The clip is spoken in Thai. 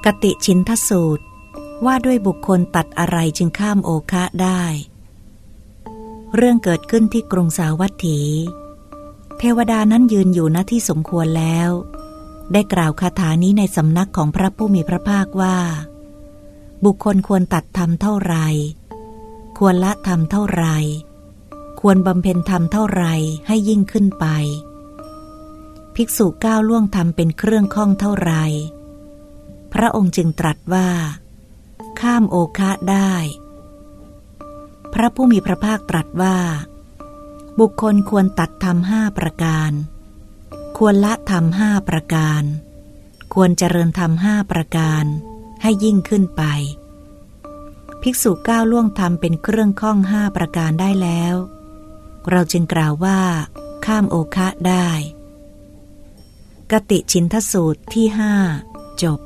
กติฉินทสูตรว่าด้วยบุคคลตัดอะไรจึงข้ามโอคะได้เรื่องเกิดขึ้นที่กรุงสาวัตถีเทวดานั้นยืนอยู่ณที่สมควรแล้วได้กล่าวคาถานี้ในสำนักของพระผู้มีพระภาคว่าบุคคลควรตัดธรรมเท่าไรควรละธรรมเท่าไรควรบำเพ็ญธรรมเท่าไรให้ยิ่งขึ้นไปภิกษุก้าวล่วงธรรมเป็นเครื่องข้องเท่าไรพระองค์จึงตรัสว่าข้ามโอคะได้พระผู้มีพระภาคตรัสว่าบุคคลควรตัดธรรม5ประการควรละธรรม5ประการควรเจริญธรรม5ประการให้ยิ่งขึ้นไปภิกษุก้าวล่วงธรรมเป็นเครื่องข้อง5ประการได้แล้วเราจึงกล่าวว่าข้ามโอคะได้กติฉินทสูตรที่5จบ